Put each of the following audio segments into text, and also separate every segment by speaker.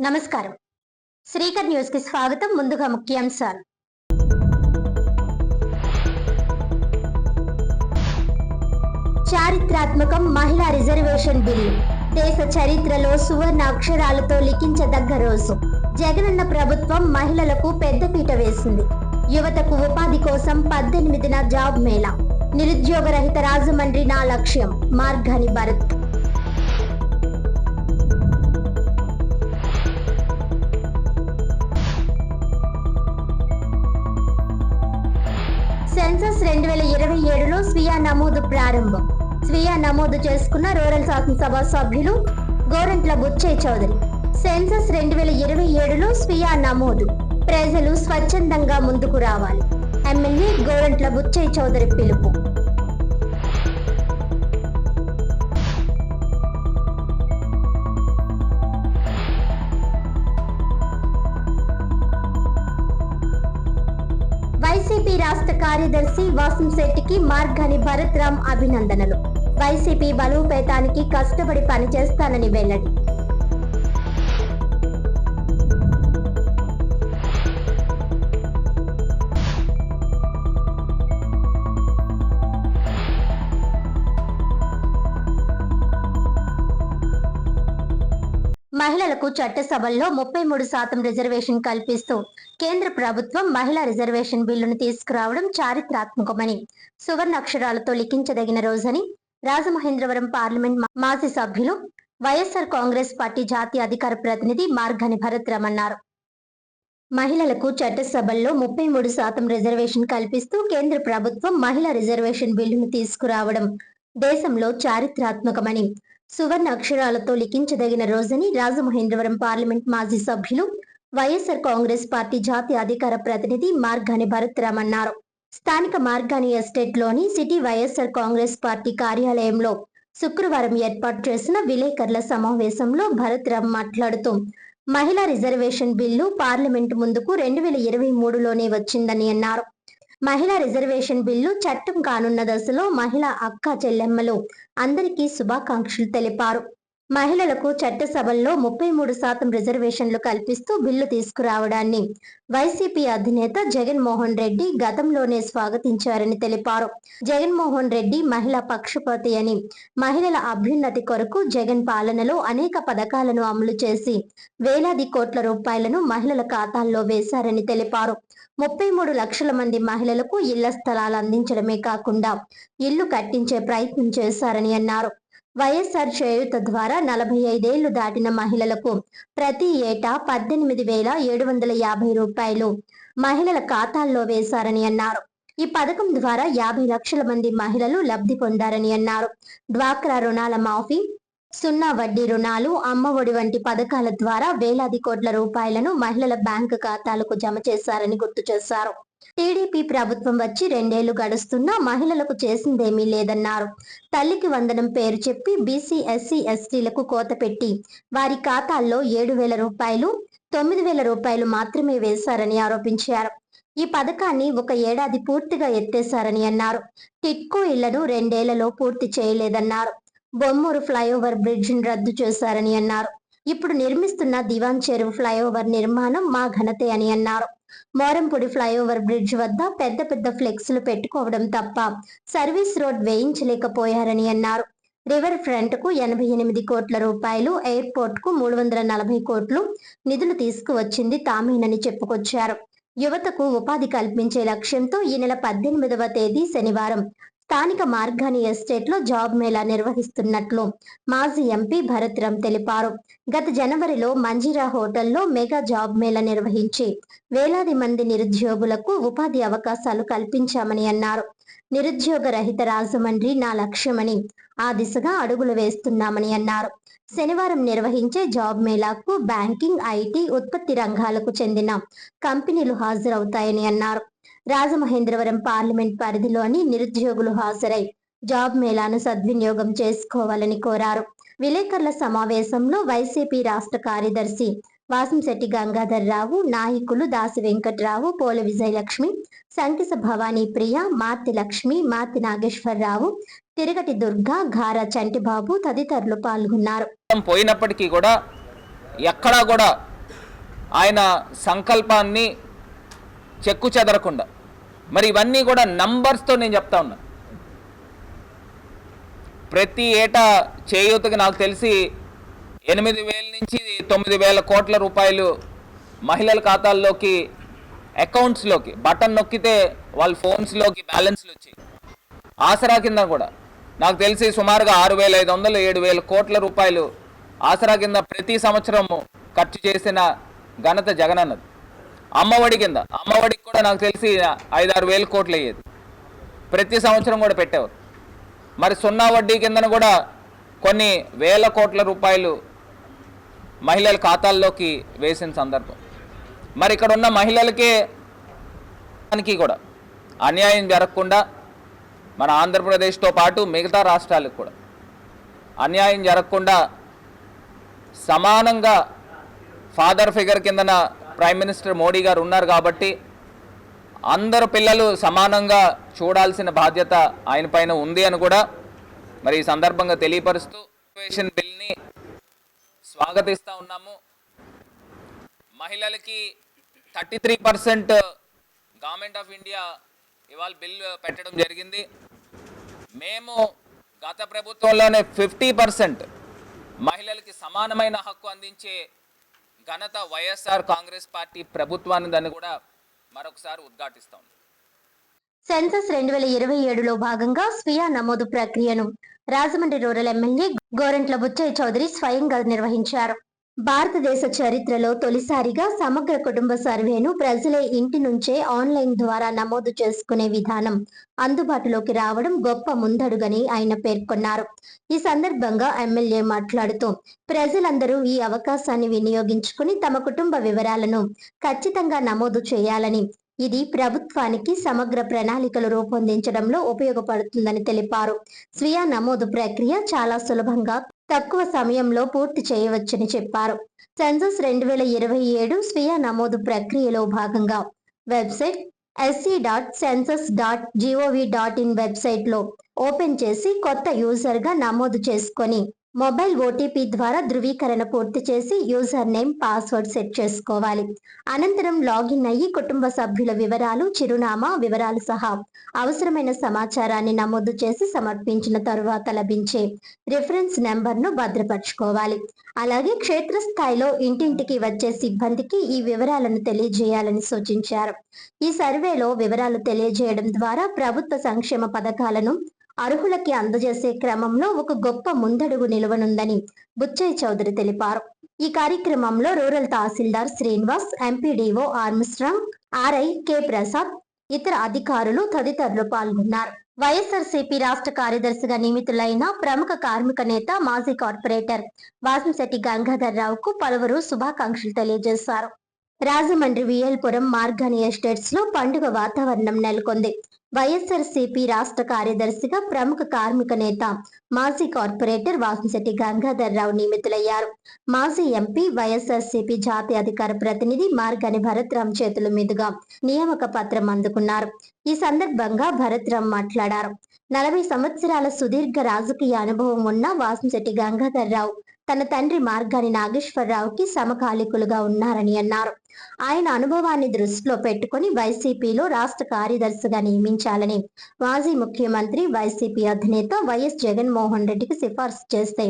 Speaker 1: నమస్కారం. శ్రీకర్ న్యూస్ కి స్వాగతం. ముందుగా ముఖ్యాంశాలు. చారిత్రాత్మకం మహిళా రిజర్వేషన్ బిల్లు దేశ చరిత్రలో సువర్ణ అక్షరాలతో లిఖించదగ్గ రోజు. జగనన్న ప్రభుత్వం మహిళలకు పెద్దపీట వేసింది. యువతకు ఉపాధి కోసం 18న జాబ్ మేళా. నిరుద్యోగ రహిత రాజమండ్రి నా లక్ష్యం. మార్గాని భరత్. సెన్సస్ 2027లో స్వీయ నమోదు ప్రారంభం. స్వీయ నమోదు చేసుకున్న రూరల్ శాసనసభ సభ్యులు గోరంట్ల బుచ్చయ్య చౌదరి. సెన్సస్ 2027లో స్వీయ నమోదు. ప్రజలు స్వచ్ఛందంగా ముందుకు రావాలి. ఎమ్మెల్యే గోరంట్ల బుచ్చయ్య చౌదరి పిలుపు. వైసీపీ రాష్ట్ర కార్యదర్శి వాసంశెట్టికి మార్గాని భరత్ రామ్ అభినందనలు. వైసీపీ బలోపేతానికి కష్టపడి పనిచేస్తానని వెల్లడి. మహిళలకు చట్టసభల్లో 33% రిజర్వేషన్ కల్పిస్తూ కేంద్ర ప్రభుత్వం మహిళా రిజర్వేషన్ బిల్లును తీసుకురావడం చారిత్రాత్మకమని, సువర్ణాక్షరాలతో లిఖించదగిన రోజని రాజమహేంద్రవరం పార్లమెంట్ మాజీ సభ్యులు వైఎస్ఆర్ కాంగ్రెస్ పార్టీ జాతీయ అధికార ప్రతినిధి మార్గాని భరత్ రామ్ అన్నారు. మహిళలకు చట్టసభల్లో 33% రిజర్వేషన్ కల్పిస్తూ కేంద్ర ప్రభుత్వం మహిళా రిజర్వేషన్ బిల్లును తీసుకురావడం దేశంలో చారిత్రాత్మకమని, సువర్ణ అక్షరాలతో లిఖించదగిన రోజని రాజమహేంద్రవరం పార్లమెంట్ మాజీ సభ్యులు వైఎస్ఆర్ కాంగ్రెస్ పార్టీ జాతీయ అధికార ప్రతినిధి మార్గాని భరత్ రామ్ అన్నారు. స్థానిక మార్గాని ఎస్టేట్ లోని సిటీ వైఎస్ఆర్ కాంగ్రెస్ పార్టీ కార్యాలయంలో శుక్రవారం ఏర్పాటు చేసిన విలేకరుల సమావేశంలో భరత్ రామ్ మాట్లాడుతూ, మహిళా రిజర్వేషన్ బిల్లు పార్లమెంటు ముందుకు 2023లోనే వచ్చిందని అన్నారు. మహిళా రిజర్వేషన్ బిల్లు చట్టం కానున్న దశలో మహిళా అక్క చెల్లెమ్మలు అందరికీ శుభాకాంక్షలు తెలిపారు. మహిళలకు చట్టసభల్లో 33% రిజర్వేషన్లు కల్పిస్తూ బిల్లు తీసుకురావడాన్ని వైసీపీ అధినేత జగన్మోహన్ రెడ్డి గతంలోనే స్వాగతించారని తెలిపారు. జగన్మోహన్ రెడ్డి మహిళా పక్షపాతి అని, మహిళల అభ్యున్నతి కొరకు జగన్ పాలనలో అనేక పథకాలను అమలు చేసి వేలాది కోట్ల రూపాయలను మహిళల ఖాతాల్లో వేశారని తెలిపారు. 33 లక్షల మంది మహిళలకు ఇళ్ల స్థలాలు అందించడమే కాకుండా ఇల్లు కట్టించే ప్రయత్నం చేశారని అన్నారు. వైఎస్ఆర్ చేయూత ద్వారా 45 ఏళ్లు దాటిన మహిళలకు ప్రతి ఏటా 18,750 రూపాయలు మహిళల ఖాతాల్లో వేశారని అన్నారు. ఈ పథకం ద్వారా 50 లక్షల మంది మహిళలు లబ్ధి పొందారని అన్నారు. డ్వాక్రా రుణాల మాఫీ, 0 వడ్డీ రుణాలు, అమ్మఒడి వంటి పథకాల ద్వారా వేలాది కోట్ల రూపాయలను మహిళల బ్యాంకు ఖాతాలకు జమ చేశారని గుర్తు చేశారు. టీడీపీ ప్రభుత్వం వచ్చి 2 ఏళ్లు గడుస్తున్నా మహిళలకు చేసిందేమీ లేదన్నారు. తల్లికి వందనం పేరు చెప్పి బీసీ, ఎస్సీ, ఎస్టీలకు కోత పెట్టి వారి ఖాతాల్లో 7,000 రూపాయలు, 9,000 రూపాయలు మాత్రమే వేశారని ఆరోపించారు. ఈ పథకాన్ని ఒక ఏడాది పూర్తిగా ఎత్తేశారని అన్నారు. టిట్కో ఇళ్లను 2 ఏళ్లలో పూర్తి చేయలేదన్నారు. బొమ్మూరు ఫ్లైఓవర్ బ్రిడ్జిని రద్దు చేశారని అన్నారు. ఇప్పుడు నిర్మిస్తున్న దివాన్ చెరువు ఫ్లైఓవర్ నిర్మాణం మా ఘనతే అని అన్నారు. మోరంపూడి ఫ్లైఓవర్ బ్రిడ్జ్ వద్ద పెద్ద పెద్ద ఫ్లెక్స్లు పెట్టుకోవడం తప్ప సర్వీస్ రోడ్ వేయించలేకపోయారని అన్నారు. రివర్ ఫ్రంట్ కు 88 కోట్ల రూపాయలు, ఎయిర్పోర్ట్ కు 340 కోట్లు నిధులు తీసుకువచ్చింది తామేనని చెప్పుకొచ్చారు. యువతకు ఉపాధి కల్పించే లక్ష్యంతో ఈ నెల 18వ తేదీ శనివారం స్థానిక మార్గాని ఎస్టేట్ లో జాబ్ మేళా నిర్వహిస్తున్నట్లు మాజీ ఎంపీ భరత్ రామ్ తెలిపారు. గత జనవరిలో మంజీరా హోటల్లో మెగా జాబ్ మేళా నిర్వహించి వేలాది మంది నిరుద్యోగులకు ఉపాధి అవకాశాలు కల్పించామని అన్నారు. నిరుద్యోగ రహిత రాజమండ్రి నా లక్ష్యమని, ఆ దిశగా అడుగులు వేస్తున్నామని అన్నారు. శనివారం నిర్వహించే జాబ్ మేళాకు బ్యాంకింగ్, ఐటీ, ఉత్పత్తి రంగాలకు చెందిన కంపెనీలు హాజరవుతాయని అన్నారు. రాజమహేంద్రవరం పార్లమెంట్ పరిధిలోని నిరుద్యోగులు హాజరై జాబ్ మేళాను సద్వినియోగం చేసుకోవాలని కోరారు. విలేకరుల సమావేశంలో వైసీపీ రాష్ట్ర కార్యదర్శి వాసంశెట్టి గంగాధర్ రావు, నాయకులు దాసి వెంకట్రావు, పోల విజయలక్ష్మి, సంకిస భవానీ ప్రియ, మార్తి లక్ష్మి, మార్తి నాగేశ్వరరావు, తిరగటి దుర్గా, ఘారా చంటిబాబు తదితరులు పాల్గొన్నారు.
Speaker 2: పోయినప్పటికీ కూడా ఎక్కడా కూడా ఆయన సంకల్పాన్ని చెక్కు చెదరకుండా, మరి ఇవన్నీ కూడా నంబర్స్తో నేను చెప్తా ఉన్నా. ప్రతి ఏటా చేయూతకి నాకు తెలిసి 8,000 నుంచి 9,000 కోట్ల రూపాయలు మహిళల ఖాతాల్లోకి, అకౌంట్స్లోకి బటన్ నొక్కితే వాళ్ళ ఫోన్స్లోకి బ్యాలెన్స్లు వచ్చాయి. ఆసరా కింద కూడా నాకు తెలిసి సుమారుగా 6,500 7,000 కోట్ల రూపాయలు ఆసరా కింద ప్రతి సంవత్సరం ఖర్చు చేసిన ఘనత జగనన్నది. అమ్మఒడి కింద, అమ్మఒడికి కూడా నాకు తెలిసి 5-6 వేల కోట్లు అయ్యేది, ప్రతి సంవత్సరం కూడా పెట్టేవారు. మరి సున్నా వడ్డీ కిందన కూడా కొన్ని వేల కోట్ల రూపాయలు మహిళల ఖాతాల్లోకి వేసిన సందర్భం. మరి ఇక్కడ ఉన్న మహిళలకే కూడా అన్యాయం జరగకుండా, మన ఆంధ్రప్రదేశ్తో పాటు మిగతా రాష్ట్రాలకు కూడా అన్యాయం జరగకుండా సమానంగా ఫాదర్ ఫిగర్ కిందన ప్రైమ్ మినిస్టర్ మోడీ గారు ఉన్నారు కాబట్టి అందరు పిల్లలు సమానంగా చూడాల్సిన బాధ్యత ఆయన పైన ఉంది అని కూడా మరి ఈ సందర్భంగా తెలియపరుస్తూ రిజర్వేషన్ బిల్ని స్వాగతిస్తూ ఉన్నాము. మహిళలకి 33% గవర్నమెంట్ ఆఫ్ ఇండియా ఇవాళ బిల్లు పెట్టడం జరిగింది. మేము గత ప్రభుత్వంలోనే 50% మహిళలకి సమానమైన హక్కు అందించే ఘనత వైఎస్ఆర్ కాంగ్రెస్ పార్టీ ప్రభుత్వాన్ని దాన్ని కూడా మరొకసారి ఉద్ఘాటిస్తాం.
Speaker 1: సెన్సస్ 2027లో భాగంగా స్వీయ నమోదు ప్రక్రియను రాజమండ్రి రూరల్ ఎమ్మెల్యే గోరంట్ల బుచ్చయ్య చౌదరి స్వయంగా నిర్వహించారు. భారతదేశ చరిత్రలో తొలిసారిగా సమగ్ర కుటుంబ సర్వేను ప్రజలే ఇంటి నుంచే ఆన్లైన్ ద్వారా నమోదు చేసుకునే విధానం అందుబాటులోకి రావడం గొప్ప ముందడుగని ఆయన పేర్కొన్నారు. ఈ సందర్భంగా ఎమ్మెల్యే మాట్లాడుతూ ప్రజలందరూ ఈ అవకాశాన్ని వినియోగించుకుని తమ కుటుంబ వివరాలను ఖచ్చితంగా నమోదు చేయాలని, ఇది ప్రభుత్వానికి సమగ్ర ప్రణాళికలు రూపొందించడంలో ఉపయోగపడుతుందని తెలిపారు. స్వీయ నమోదు ప్రక్రియ చాలా సులభంగా తక్కువ సమయంలో పూర్తి చేయవచ్చని చెప్పారు. సెన్సస్ 2027 స్వీయ నమోదు ప్రక్రియలో భాగంగా వెబ్సైట్ sc.census.gov.in వెబ్సైట్లో ఓపెన్ చేసి కొత్త యూజర్గా నమోదు చేసుకొని మొబైల్ ఓటీపీ ద్వారా ధృవీకరణ పూర్తి చేసి యూజర్ నేమ్, పాస్వర్డ్ సెట్ చేసుకోవాలి. అనంతరం లాగిన్ అయ్యి కుటుంబ సభ్యుల వివరాలు, చిరునామా వివరాలు సహా అవసరమైన సమాచారాన్ని నమోదు చేసి సమర్పించిన తరువాత లభించే రిఫరెన్స్ నెంబర్ను భద్రపరచుకోవాలి. అలాగే క్షేత్రస్థాయిలో ఇంటింటికి వచ్చే సిబ్బందికి ఈ వివరాలను తెలియజేయాలని సూచించారు. ఈ సర్వేలో వివరాలు తెలియజేయడం ద్వారా ప్రభుత్వ సంక్షేమ పథకాలను అర్హులకి అందజేసే క్రమంలో ఒక గొప్ప ముందడుగు నిలవనుందని బుచ్చయ్య చౌదరి తెలిపారు. ఈ కార్యక్రమంలో rural tahsildar Srinivas, MPDO Armstrong, RI K Prasad, ఇతర అధికారులు తదితరులు పాల్గొన్నారు. వైఎస్ఆర్సీపీ రాష్ట్ర కార్యదర్శిగా నియమితులైన ప్రముఖ కార్మిక నేత, మాజీ కార్పొరేటర్ వాసంశెట్టి గంగాధర్ రావుకు పలువురు శుభాకాంక్షలు తెలియజేశారు. రాజమండ్రి విఎల్పురం మార్గాని ఎస్టేట్స్ లో పండుగ వాతావరణం నెలకొంది. వైఎస్ఆర్సీపీ రాష్ట్ర కార్యదర్శిగా ప్రముఖ కార్మిక నేత, మాజీ కార్పొరేటర్ వాసంశెట్టి గంగాధర్ రావు నియమితులయ్యారు. మాజీ ఎంపీ, వైఎస్ఆర్సీపీ జాతీయ అధికార ప్రతినిధి మార్గాని భరత్రామ్ చేతుల మీదుగా నియామక పత్రం అందుకున్నారు. ఈ సందర్భంగా భరత్రామ్ మాట్లాడారు. 40 సంవత్సరాల సుదీర్ఘ రాజకీయ అనుభవం ఉన్న వాసంశెట్టి గంగాధర్ రావు తన తండ్రి మార్గాని నాగేశ్వరరావుకి సమకాలికులుగా ఉన్నారని అన్నారు. ఆయన అనుభవాన్ని దృష్టిలో పెట్టుకుని వైసీపీలో రాష్ట్ర కార్యదర్శిగా నియమించాలని మాజీ ముఖ్యమంత్రి, వైసీపీ అధినేత వైఎస్ జగన్మోహన్ రెడ్డికి సిఫార్సు చేస్తే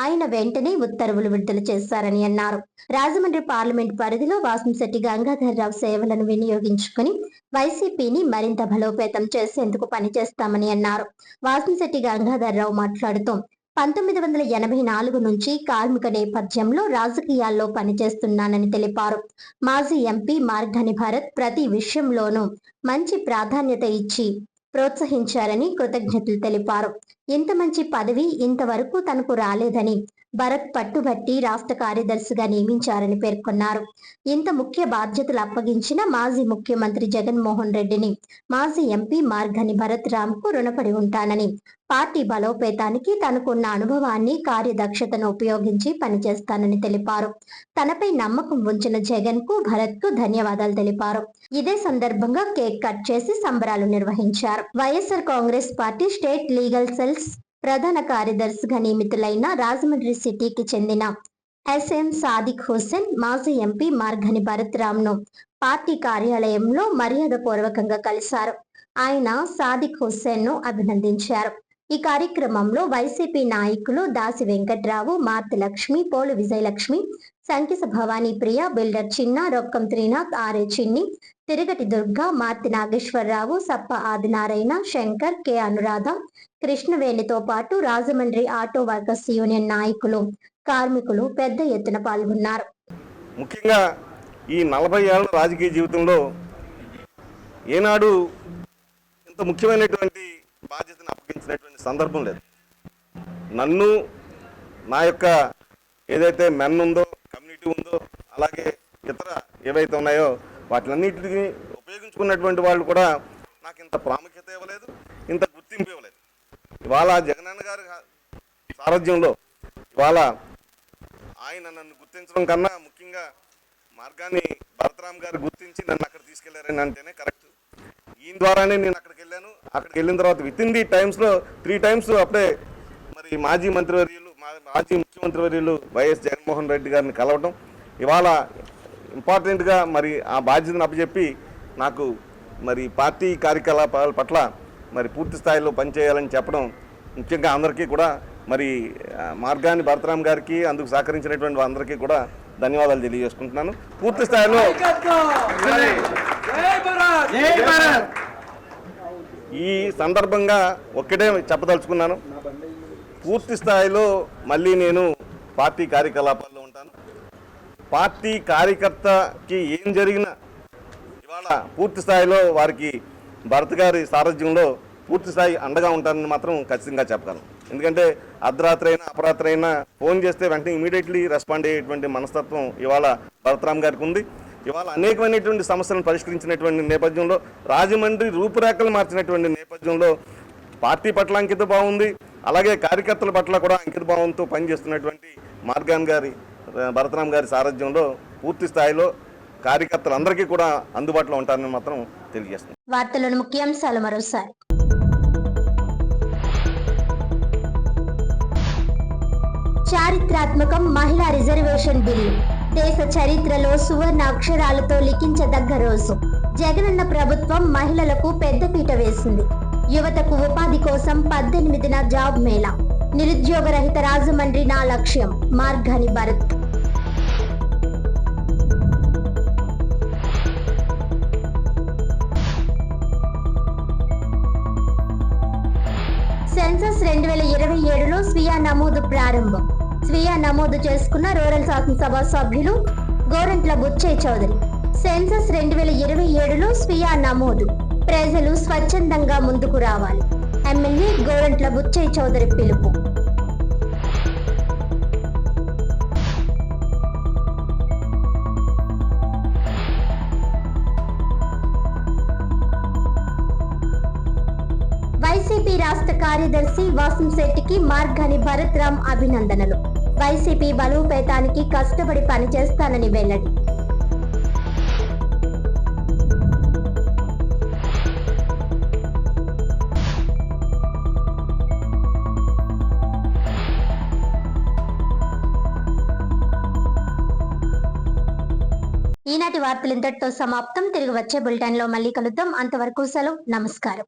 Speaker 1: ఆయన వెంటనే ఉత్తర్వులు విడుదల చేశారని అన్నారు. రాజమండ్రి పార్లమెంట్ పరిధిలో వాసంశెట్టి గంగాధర్ రావు సేవలను వినియోగించుకుని వైసీపీని మరింత బలోపేతం చేసేందుకు పనిచేస్తామని అన్నారు. వాసంశెట్టి గంగాధర్ రావు మాట్లాడుతూ 1984 నుంచి కార్మిక నేపథ్యంలో రాజకీయాల్లో పనిచేస్తున్నానని తెలిపారు. మాజీ ఎంపీ మార్గాని భరత్ ప్రతి విషయంలోనూ మంచి ప్రాధాన్యత ఇచ్చి ప్రోత్సహించారని కృతజ్ఞతలు తెలిపారు. ఇంత మంచి పదవి ఇంతవరకు తనకు రాలేదని భరత్ పట్టుబట్టి రాష్ట్ర కార్యదర్శిగా నియమించారని పేర్కొన్నారు. ఇంత ముఖ్య బాధ్యతలు అప్పగించిన మాజీ ముఖ్యమంత్రి జగన్మోహన్ రెడ్డిని మాజీ ఎంపీ మార్గాని భరత్ రామ్ కు రుణపడి ఉంటానని, పార్టీ బలోపేతానికి తనకున్న అనుభవాన్ని, కార్యదక్షతను ఉపయోగించి పనిచేస్తానని తెలిపారు. తనపై నమ్మకం ఉంచిన జగన్ కు, భరత్ కు ధన్యవాదాలు తెలిపారు. ఇదే సందర్భంగా కేక్ కట్ చేసి సంబరాలు నిర్వహించారు. YSR Congress party state legal cells ప్రధాన కార్యదర్శిగా నియమితులైన రాజమండ్రి సిటీకి చెందిన ఎస్ఎం సాదిక్ హుస్సేన్ మాజీ ఎంపీ మార్గని భరత్రామ్ను పార్టీ కార్యాలయంలో మర్యాదపూర్వకంగా కలిశారు. ఆయన సాదిక్ హుస్సేన్ను అభినందించారు. ఈ కార్యక్రమంలో వైసీపీ నాయకులు దాసి వెంకట్రావు, మార్తి లక్ష్మి, పోలు విజయలక్ష్మి, సంకిస భవానీ ప్రియ, బిల్డర్ చిన్న, రొక్కం త్రినాథ్, ఆర్ఏ చిన్ని, తిరుగటి దుర్గా, మార్తి నాగేశ్వరరావు, సప్ప ఆదినారాయణ, శంకర్, కె అనురాధ, కృష్ణవేణితో పాటు రాజమండ్రి ఆటో వర్కర్స్ యూనియన్ నాయకులు, కార్మికులు పెద్ద ఎత్తున పాల్గొన్నారు.
Speaker 3: ముఖ్యంగా ఈ 40 ఏళ్ల రాజకీయ జీవితంలో ఏనాడు ఇంత ముఖ్యమైనటువంటి బాధ్యతను అప్పగించినటువంటి సందర్భం లేదు. నన్ను నా యొక్క ఏదైతే మెన్ ఉందో, కమ్యూనిటీ ఉందో, అలాగే ఇతర ఏవైతే ఉన్నాయో వాటిలన్నిటిని ఉపయోగించుకున్నటువంటి వాళ్ళు కూడా నాకు ఇంత ప్రాముఖ్యత ఇవ్వలేదు, ఇంత గుర్తింపు ఇవ్వలేదు. ఇవాళ జగనన్న గారి సారథ్యంలో ఇవాళ ఆయన నన్ను గుర్తించడం కన్నా ముఖ్యంగా మార్గాన్ని భరతరామ్ గారు గుర్తించి నన్ను అక్కడ తీసుకెళ్లారని అంటేనే కరెక్ట్. ఈయన ద్వారానే నేను అక్కడికి వెళ్ళాను. అక్కడికి వెళ్ళిన తర్వాత వితిన్ ది టైమ్స్లో 3 times అప్పుడే మరి మాజీ ముఖ్యమంత్రివర్యులు వైఎస్ జగన్మోహన్ రెడ్డి గారిని కలవడం, ఇవాళ ఇంపార్టెంట్గా మరి ఆ బాధ్యతను అప్పచెప్పి నాకు మరి పార్టీ కార్యకలాపాల పట్ల మరి పూర్తి స్థాయిలో పనిచేయాలని చెప్పడం ముఖ్యంగా అందరికీ కూడా మరి మార్గాన్ని భరతరామ్ గారికి అందుకు సహకరించినటువంటి అందరికీ కూడా ధన్యవాదాలు తెలియజేసుకుంటున్నాను. పూర్తి స్థాయిలో ఈ సందర్భంగా ఒక్కటే చెప్పదలుచుకున్నాను, పూర్తి స్థాయిలో మళ్ళీ నేను పార్టీ కార్యకలాపాల్లో ఉంటాను. పార్టీ కార్యకర్తకి ఏం జరిగినా ఇవాళ పూర్తి స్థాయిలో వారికి భరత్ గారి సారథ్యంలో పూర్తి స్థాయి అండగా ఉంటానని మాత్రం ఖచ్చితంగా చెప్పగలను. ఎందుకంటే అర్ధరాత్రి అయినా అపరాత్రి అయినా ఫోన్ చేస్తే వెంటనే ఇమీడియట్లీ రెస్పాండ్ అయ్యేటువంటి మనస్తత్వం ఇవాళ భరతరామ్ గారికి ఉంది. ఇవాళ అనేకమైనటువంటి సమస్యలను పరిష్కరించినటువంటి నేపథ్యంలో, రాజమండ్రి రూపురేఖలు మార్చినటువంటి నేపథ్యంలో పార్టీ పట్ల అంకిత భావం ఉంది, అలాగే కార్యకర్తల పట్ల కూడా అంకిత భావంతో పనిచేస్తున్నటువంటి భరతరామ్ గారి సారథ్యంలో పూర్తి స్థాయిలో కార్యకర్తలందరికీ కూడా అందుబాటులో ఉంటారని మాత్రం తెలియజేస్తున్నాను.
Speaker 1: వార్తలను ముఖ్యాంశాలు మరోసారి. చారిత్రాత్మకం మహిళా రిజర్వేషన్ బిల్లు దేశ చరిత్రలో సువర్ణ అక్షరాలతో లిఖించదగ్గ రోజు. జగనన్న ప్రభుత్వం మహిళలకు పెద్దపీట వేసింది. యువతకు ఉపాధి కోసం 18న జాబ్ మేళా. నిరుద్యోగ రహిత రాజమండ్రి నా లక్ష్యం. మార్గాని భరత్. సెన్సస్ 2027లో స్వీయ నమోదు ప్రారంభం. స్వీయ నమోదు చేసుకున్న రూరల్ శాసనసభ సభ్యులు గోరంట్ల బుచ్చయ్య చౌదరి. సెన్సస్ 2027లో స్వీయ నమోదు. ప్రజలు స్వచ్ఛందంగా ముందుకు రావాలి. ఎమ్మెల్యే గోరంట్ల బుచ్చయ్య చౌదరి పిలుపు. వైసీపీ రాష్ట్ర కార్యదర్శి వాసంశెట్టికి మార్గాని భరత్రామ్ అభినందనలు. వైసీపీ బలోపేతానికి కష్టపడి పనిచేస్తానని వెల్లడి. ఈనాటి వార్తలు ఇంతటితో సమాప్తం. తిరిగి వచ్చే బులెటిన్లో మళ్ళీ కలుద్దాం. అంతవరకు సెలవు. నమస్కారం.